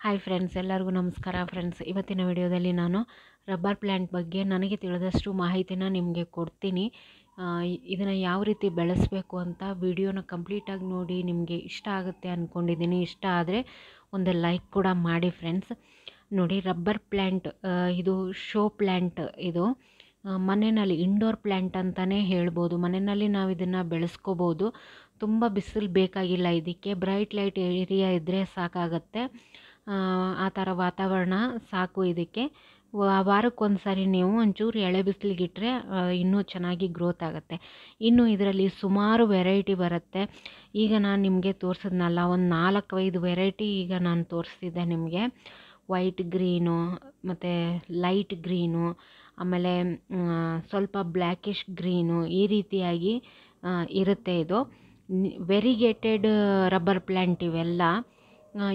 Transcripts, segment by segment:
Hi friends, ಎಲ್ಲರಿಗೂ ನಮಸ್ಕಾರ. Friends, ಇವತ್ತಿನ ವಿಡಿಯೋದಲ್ಲಿ ನಾನು ರಬ್ಬರ್ ಪ್ಲ್ಯಾಂಟ್ ಬಗ್ಗೆ ನನಗೆ ತಿಳಿದಷ್ಟು ಮಾಹಿತಿನ ನಿಮಗೆ ಕೊಡ್ತೀನಿ. ಇದನ್ನು ಯಾವ ರೀತಿ ಬೆಳೆಸಬೇಕು ಅಂತ ವಿಡಿಯೋನ ಕಂಪ್ಲೀಟಾಗಿ ನೋಡಿ. ನಿಮಗೆ ಇಷ್ಟ ಆಗುತ್ತೆ ಅಂದ್ಕೊಂಡಿದ್ದೀನಿ. ಇಷ್ಟ ಆದರೆ ಒಂದು ಲೈಕ್ ಕೂಡ ಮಾಡಿ ಫ್ರೆಂಡ್ಸ್. ನೋಡಿ, ರಬ್ಬರ್ ಪ್ಲ್ಯಾಂಟ್ ಇದು ಶೋ ಪ್ಲ್ಯಾಂಟ್. ಇದು ಮನೆಯಲ್ಲಿ ಇಂಡೋರ್ ಪ್ಲ್ಯಾಂಟ್ ಅಂತಲೇ ಹೇಳ್ಬೋದು. ಮನೆಯಲ್ಲಿ ನಾವು ಇದನ್ನು ಬೆಳೆಸ್ಕೋಬೋದು. ತುಂಬ ಬಿಸಿಲು ಬೇಕಾಗಿಲ್ಲ ಇದಕ್ಕೆ. ಬ್ರೈಟ್ ಲೈಟ್ ಏರಿಯಾ ಇದ್ದರೆ ಸಾಕಾಗತ್ತೆ. ಆ ಥರ ವಾತಾವರಣ ಸಾಕು ಇದಕ್ಕೆ. ವಾರಕ್ಕೊಂದು ಸಾರಿ ನೀವು ಒಂಚೂರು ಎಳೆ ಬಿಸಿಲಿಗಿಟ್ರೆ ಇನ್ನೂ ಚೆನ್ನಾಗಿ ಗ್ರೋತ್ ಆಗುತ್ತೆ. ಇನ್ನು ಇದರಲ್ಲಿ ಸುಮಾರು ವೆರೈಟಿ ಬರುತ್ತೆ. ಈಗ ನಾನು ನಿಮಗೆ ತೋರಿಸಿದ್ನಲ್ಲ, ಒಂದು 4-5 ವೆರೈಟಿ ಈಗ ನಾನು ತೋರಿಸ್ತಿದ್ದೆ ನಿಮಗೆ. ವೈಟ್ ಗ್ರೀನು ಮತ್ತು ಲೈಟ್ ಗ್ರೀನು, ಆಮೇಲೆ ಸ್ವಲ್ಪ ಬ್ಲ್ಯಾಕಿಶ್ ಗ್ರೀನು, ಈ ರೀತಿಯಾಗಿ ಇರುತ್ತೆ. ಇದು ವೆರಿಗೇಟೆಡ್ ರಬ್ಬರ್ ಪ್ಲ್ಯಾಂಟ್ ಇವೆಲ್ಲ.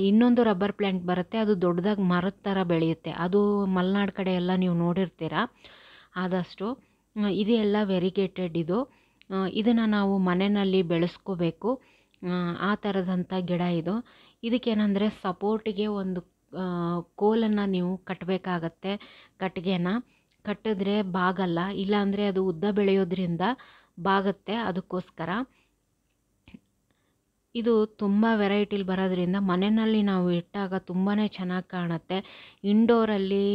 ಇನ್ನೊಂದು ರಬ್ಬರ್ ಪ್ಲ್ಯಾಂಟ್ ಬರುತ್ತೆ, ಅದು ದೊಡ್ಡದಾಗಿ ಮರದ ಥರ ಬೆಳೆಯುತ್ತೆ. ಅದು ಮಲೆನಾಡು ಕಡೆ ಎಲ್ಲ ನೀವು ನೋಡಿರ್ತೀರ ಆದಷ್ಟು. ಇದು ಎಲ್ಲ ವೆರಿಗೇಟೆಡ್. ಇದನ್ನು ನಾವು ಮನೆಯಲ್ಲಿ ಬೆಳೆಸ್ಕೋಬೇಕು. ಆ ಥರದಂಥ ಗಿಡ ಇದು. ಇದಕ್ಕೇನೆಂದರೆ ಸಪೋರ್ಟಿಗೆ ಒಂದು ಕೋಲನ್ನು ನೀವು ಕಟ್ಟಬೇಕಾಗತ್ತೆ. ಕಟ್ಟಿಗೆನ ಕಟ್ಟಿದ್ರೆ ಬಾಗಲ್ಲ, ಇಲ್ಲಾಂದರೆ ಅದು ಉದ್ದ ಬೆಳೆಯೋದ್ರಿಂದ ಬಾಗುತ್ತೆ. ಅದಕ್ಕೋಸ್ಕರ ಇದು ತುಂಬ ವೆರೈಟಿಲಿ ಬರೋದ್ರಿಂದ ಮನೆಯಲ್ಲಿ ನಾವು ಇಟ್ಟಾಗ ತುಂಬಾ ಚೆನ್ನಾಗಿ ಕಾಣುತ್ತೆ. ಇಂಡೋರಲ್ಲಿ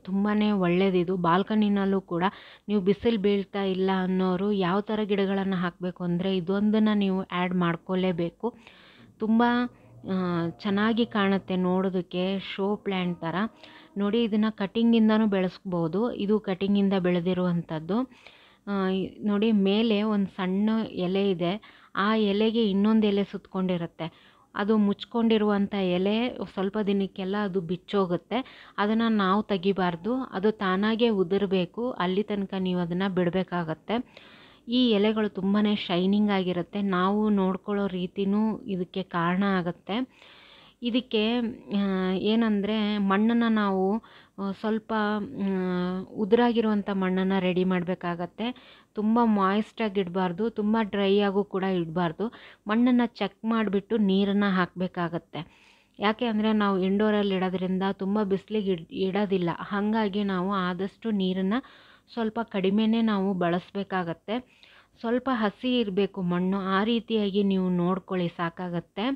ತುಂಬಾ ಒಳ್ಳೆಯದಿದು. ಬಾಲ್ಕನಿನಲ್ಲೂ ಕೂಡ ನೀವು ಬಿಸಿಲು ಬೀಳ್ತಾ ಇಲ್ಲ ಅನ್ನೋರು ಯಾವ ಥರ ಗಿಡಗಳನ್ನು ಹಾಕಬೇಕು ಅಂದರೆ ಇದೊಂದನ್ನು ನೀವು ಆ್ಯಡ್ ಮಾಡ್ಕೊಳ್ಳೇಬೇಕು. ತುಂಬ ಚೆನ್ನಾಗಿ ಕಾಣುತ್ತೆ ನೋಡೋದಕ್ಕೆ, ಶೋ ಪ್ಲ್ಯಾಂಟ್ ಥರ. ನೋಡಿ, ಇದನ್ನು ಕಟಿಂಗಿಂದನೂ ಬೆಳೆಸ್ಬೋದು. ಇದು ಕಟಿಂಗಿಂದ ಬೆಳೆದಿರುವಂಥದ್ದು. ನೋಡಿ, ಮೇಲೆ ಒಂದು ಸಣ್ಣ ಎಲೆ ಇದೆ. ಆ ಎಲೆಗೆ ಇನ್ನೊಂದು ಎಲೆ ಸುತ್ತಕೊಂಡಿರುತ್ತೆ. ಅದು ಮುಚ್ಕೊಂಡಿರುವಂಥ ಎಲೆ ಸ್ವಲ್ಪ ದಿನಕ್ಕೆಲ್ಲ ಅದು ಬಿಚ್ಚೋಗುತ್ತೆ. ಅದನ್ನು ನಾವು ತೆಗಿಬಾರ್ದು, ಅದು ತಾನಾಗೇ ಉದುರಬೇಕು. ಅಲ್ಲಿ ತನಕ ನೀವು ಅದನ್ನು ಬಿಡಬೇಕಾಗತ್ತೆ. ಈ ಎಲೆಗಳು ತುಂಬಾ ಶೈನಿಂಗ್ ಆಗಿರುತ್ತೆ. ನಾವು ನೋಡ್ಕೊಳ್ಳೋ ರೀತಿನೂ ಇದಕ್ಕೆ ಕಾರಣ ಆಗುತ್ತೆ. ಇದಕ್ಕೆ ಏನಂದರೆ ಮಣ್ಣನ್ನು ನಾವು ಸ್ವಲ್ಪ ಉದುರಾಗಿರುವಂಥ ಮಣ್ಣನ್ನು ರೆಡಿ ಮಾಡಬೇಕಾಗತ್ತೆ. ತುಂಬ ಮಾಯಿಸ್ಟಾಗಿ ಇಡಬಾರ್ದು, ತುಂಬ ಡ್ರೈ ಆಗು ಕೂಡ ಇಡಬಾರ್ದು. ಮಣ್ಣನ್ನು ಚೆಕ್ ಮಾಡಿಬಿಟ್ಟು ನೀರನ್ನು ಹಾಕಬೇಕಾಗತ್ತೆ. ಯಾಕೆ ಅಂದರೆ ನಾವು ಇಂಡೋರಲ್ಲಿ ಇಡೋದ್ರಿಂದ ತುಂಬ ಬಿಸಿಲಿಗೆ ಇಡೋದಿಲ್ಲ. ಹಾಗಾಗಿ ನಾವು ಆದಷ್ಟು ನೀರನ್ನು ಸ್ವಲ್ಪ ಕಡಿಮೆನೇ ನಾವು ಬಳಸಬೇಕಾಗತ್ತೆ. ಸ್ವಲ್ಪ ಹಸಿ ಇರಬೇಕು ಮಣ್ಣು, ಆ ರೀತಿಯಾಗಿ ನೀವು ನೋಡ್ಕೊಳ್ಳಿ ಸಾಕಾಗತ್ತೆ.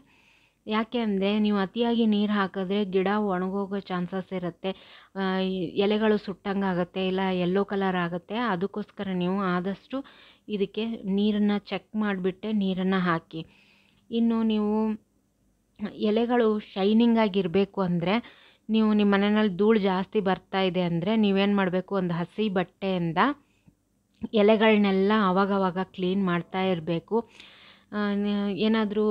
ಯಾಕೆ ಅಂದರೆ ನೀವು ಅತಿಯಾಗಿ ನೀರು ಹಾಕಿದ್ರೆ ಗಿಡ ಒಣಗೋಗೋ ಚಾನ್ಸಸ್ ಇರುತ್ತೆ. ಎಲೆಗಳು ಸುಟ್ಟಂಗಾಗುತ್ತೆ, ಇಲ್ಲ ಯೆಲ್ಲೋ ಕಲರ್ ಆಗುತ್ತೆ. ಅದಕ್ಕೋಸ್ಕರ ನೀವು ಆದಷ್ಟು ಇದಕ್ಕೆ ನೀರನ್ನು ಚೆಕ್ ಮಾಡಿಬಿಟ್ಟೆ ನೀರನ್ನು ಹಾಕಿ. ಇನ್ನು ನೀವು ಎಲೆಗಳು ಶೈನಿಂಗ್ ಆಗಿರಬೇಕು ಅಂದರೆ ನೀವು ನಿಮ್ಮ ಮನೆಯಲ್ಲಿ ಧೂಳು ಜಾಸ್ತಿ ಬರ್ತಾ ಇದೆ ಅಂದರೆ ನೀವೇನು ಮಾಡಬೇಕು, ಒಂದು ಹಸಿ ಬಟ್ಟೆಯಿಂದ ಎಲೆಗಳನ್ನೆಲ್ಲ ಆವಾಗವಾಗ ಕ್ಲೀನ್ ಮಾಡ್ತಾ ಇರಬೇಕು. ಏನಾದರೂ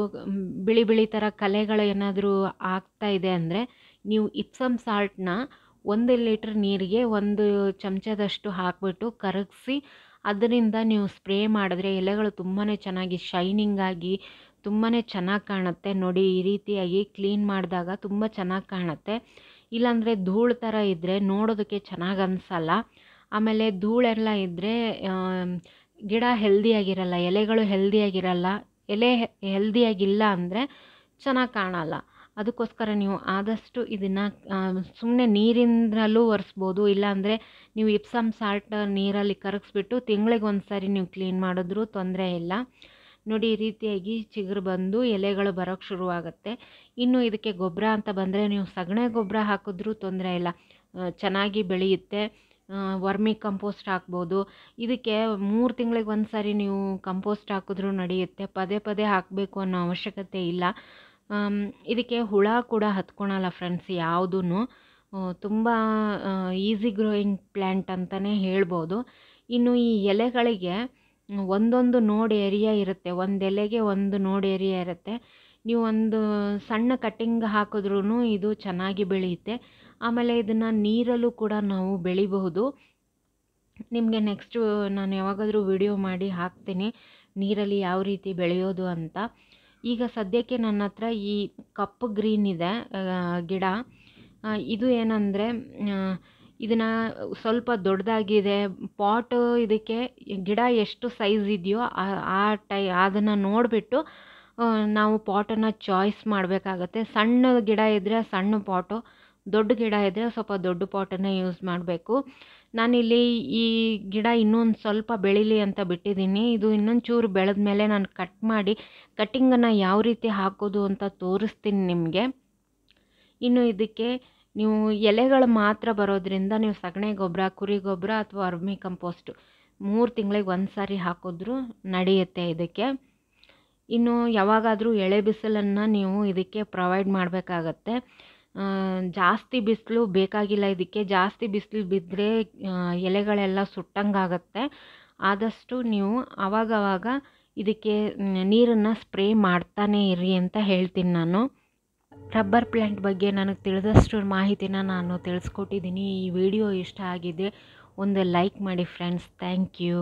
ಬಿಳಿ ಬಿಳಿ ಥರ ಕಲೆಗಳು ಏನಾದರೂ ಆಗ್ತಾ ಇದೆ ಅಂದರೆ ನೀವು ಇಪ್ಸಮ್ ಸಾಲ್ಟ್ನ 1 ಲೀಟ್ರ್ ನೀರಿಗೆ 1 ಚಮಚದಷ್ಟು ಹಾಕಿಬಿಟ್ಟು ಕರಗಿಸಿ ಅದರಿಂದ ನೀವು ಸ್ಪ್ರೇ ಮಾಡಿದ್ರೆ ಎಲೆಗಳು ತುಂಬಾ ಚೆನ್ನಾಗಿ ಶೈನಿಂಗ್ ಆಗಿ ತುಂಬಾ ಚೆನ್ನಾಗಿ ಕಾಣುತ್ತೆ. ನೋಡಿ, ಈ ರೀತಿಯಾಗಿ ಕ್ಲೀನ್ ಮಾಡಿದಾಗ ತುಂಬ ಚೆನ್ನಾಗಿ ಕಾಣುತ್ತೆ. ಇಲ್ಲಾಂದರೆ ಧೂಳು ಥರ ಇದ್ದರೆ ನೋಡೋದಕ್ಕೆ ಚೆನ್ನಾಗಿ ಅನಿಸಲ್ಲ. ಆಮೇಲೆ ಧೂಳೆಲ್ಲ ಇದ್ದರೆ ಗಿಡ ಹೆಲ್ದಿಯಾಗಿರಲ್ಲ, ಎಲೆಗಳು ಹೆಲ್ದಿಯಾಗಿರಲ್ಲ. ಎಲೆ ಹೆಲ್ದಿಯಾಗಿಲ್ಲ ಅಂದರೆ ಚೆನ್ನಾಗಿ ಕಾಣಲ್ಲ. ಅದಕ್ಕೋಸ್ಕರ ನೀವು ಆದಷ್ಟು ಇದನ್ನು ಸುಮ್ಮನೆ ನೀರಿಂದಲೂ ಒರೆಸ್ಬೋದು. ಇಲ್ಲಾಂದರೆ ನೀವು ಇಪ್ಸಮ್ ಸಾಲ್ಟ್ ನೀರಲ್ಲಿ ಕರಗಿಸ್ಬಿಟ್ಟು ತಿಂಗಳಿಗೆ ಒಂದು ಸಾರಿ ನೀವು ಕ್ಲೀನ್ ಮಾಡಿದ್ರೂ ತೊಂದರೆ ಇಲ್ಲ. ನೋಡಿ, ಈ ರೀತಿಯಾಗಿ ಚಿಗುರು ಬಂದು ಎಲೆಗಳು ಬರೋಕ್ಕೆ ಶುರುವಾಗುತ್ತೆ. ಇನ್ನು ಇದಕ್ಕೆ ಗೊಬ್ಬರ ಅಂತ ಬಂದರೆ ನೀವು ಸಗಣಿ ಗೊಬ್ಬರ ಹಾಕಿದ್ರೂ ತೊಂದರೆ ಇಲ್ಲ, ಚೆನ್ನಾಗಿ ಬೆಳೆಯುತ್ತೆ. ವರ್ಮಿ ಕಂಪೋಸ್ಟ್ ಹಾಕ್ಬೋದು. ಇದಕ್ಕೆ 3 ತಿಂಗಳಿಗೆ ಒಂದು ಸಾರಿ ನೀವು ಕಂಪೋಸ್ಟ್ ಹಾಕಿದ್ರೂ ನಡೆಯುತ್ತೆ. ಪದೇ ಪದೇ ಹಾಕಬೇಕು ಅನ್ನೋ ಅವಶ್ಯಕತೆ ಇಲ್ಲ. ಇದಕ್ಕೆ ಹುಳ ಕೂಡ ಹತ್ಕೊಳಲ್ಲ ಫ್ರೆಂಡ್ಸ್ ಯಾವುದೂ. ತುಂಬ ಈಸಿ ಗ್ರೋಯಿಂಗ್ ಪ್ಲ್ಯಾಂಟ್ ಅಂತಲೇ ಹೇಳ್ಬೋದು. ಇನ್ನು ಈ ಎಲೆಗಳಿಗೆ ಒಂದೊಂದು ನೋಡ್ ಏರಿಯಾ ಇರುತ್ತೆ. ಒಂದು ಎಲೆಗೆ ಒಂದು ನೋಡ್ ಏರಿಯಾ ಇರುತ್ತೆ. ನೀವು ಒಂದು ಸಣ್ಣ ಕಟ್ಟಿಂಗ್ ಹಾಕಿದ್ರೂ ಇದು ಚೆನ್ನಾಗಿ ಬೆಳೆಯುತ್ತೆ. ಆಮೇಲೆ ಇದನ್ನು ನೀರಲ್ಲೂ ಕೂಡ ನಾವು ಬೆಳಿಬಹುದು. ನಿಮಗೆ ನೆಕ್ಸ್ಟು ನಾನು ಯಾವಾಗಾದರೂ ವಿಡಿಯೋ ಮಾಡಿ ಹಾಕ್ತೀನಿ ನೀರಲ್ಲಿ ಯಾವ ರೀತಿ ಬೆಳೆಯೋದು ಅಂತ. ಈಗ ಸದ್ಯಕ್ಕೆ ನನ್ನ ಹತ್ರ ಈ ಕಪ್ಪು ಗ್ರೀನ್ ಇದೆ ಗಿಡ. ಇದು ಏನಂದರೆ ಇದನ್ನು ಸ್ವಲ್ಪ ದೊಡ್ಡದಾಗಿದೆ ಪಾಟು. ಇದಕ್ಕೆ ಗಿಡ ಎಷ್ಟು ಸೈಜ್ ಇದೆಯೋ ಅದನ್ನು ನೋಡಿಬಿಟ್ಟು ನಾವು ಪಾಟನ್ನು ಚಾಯ್ಸ್ ಮಾಡಬೇಕಾಗತ್ತೆ. ಸಣ್ಣ ಗಿಡ ಇದ್ದರೆ ಸಣ್ಣ ಪಾಟು, ದೊಡ್ಡ ಗಿಡ ಇದ್ದರೆ ಸ್ವಲ್ಪ ದೊಡ್ಡ ಪಾಟನ್ನೇ ಯೂಸ್ ಮಾಡಬೇಕು. ನಾನಿಲ್ಲಿ ಈ ಗಿಡ ಇನ್ನೊಂದು ಸ್ವಲ್ಪ ಬೆಳೀಲಿ ಅಂತ ಬಿಟ್ಟಿದ್ದೀನಿ. ಇದು ಇನ್ನೊಂದು ಚೂರು ಬೆಳೆದ ಮೇಲೆ ನಾನು ಕಟ್ ಮಾಡಿ ಕಟ್ಟಿಂಗನ್ನು ಯಾವ ರೀತಿ ಹಾಕೋದು ಅಂತ ತೋರಿಸ್ತೀನಿ ನಿಮಗೆ. ಇನ್ನು ಇದಕ್ಕೆ ನೀವು ಎಲೆಗಳು ಮಾತ್ರ ಬರೋದ್ರಿಂದ ನೀವು ಸಗಣಿ ಗೊಬ್ಬರ, ಕುರಿ ಗೊಬ್ಬರ ಅಥವಾ ವರ್ಮಿ ಕಂಪೋಸ್ಟು 3 ತಿಂಗಳಿಗೆ ಒಂದು ಸಾರಿ ಹಾಕಿದ್ರೂ ನಡೆಯುತ್ತೆ ಇದಕ್ಕೆ. ಇನ್ನು ಯಾವಾಗಾದರೂ ಎಳೆ ಬಿಸಿಲನ್ನು ನೀವು ಇದಕ್ಕೆ ಪ್ರೊವೈಡ್ ಮಾಡಬೇಕಾಗತ್ತೆ. ಜಾಸ್ತಿ ಬಿಸಿಲು ಬೇಕಾಗಿಲ್ಲ ಇದಕ್ಕೆ. ಜಾಸ್ತಿ ಬಿಸಿಲು ಬಿದ್ದರೆ ಎಲೆಗಳೆಲ್ಲ ಸುಟ್ಟಂಗಾಗತ್ತೆ. ಆದಷ್ಟು ನೀವು ಆವಾಗವಾಗ ಇದಕ್ಕೆ ನೀರನ್ನು ಸ್ಪ್ರೇ ಮಾಡ್ತಾನೇ ಇರಿ ಅಂತ ಹೇಳ್ತೀನಿ ನಾನು. ರಬ್ಬರ್ ಪ್ಲ್ಯಾಂಟ್ ಬಗ್ಗೆ ನನಗೆ ತಿಳಿದಷ್ಟು ಮಾಹಿತಿನ ನಾನು ತಿಳಿಸ್ಕೊಟ್ಟಿದ್ದೀನಿ. ಈ ವಿಡಿಯೋ ಇಷ್ಟ ಆಗಿದ್ದರೆ ಒಂದು ಲೈಕ್ ಮಾಡಿ ಫ್ರೆಂಡ್ಸ್. Thank you.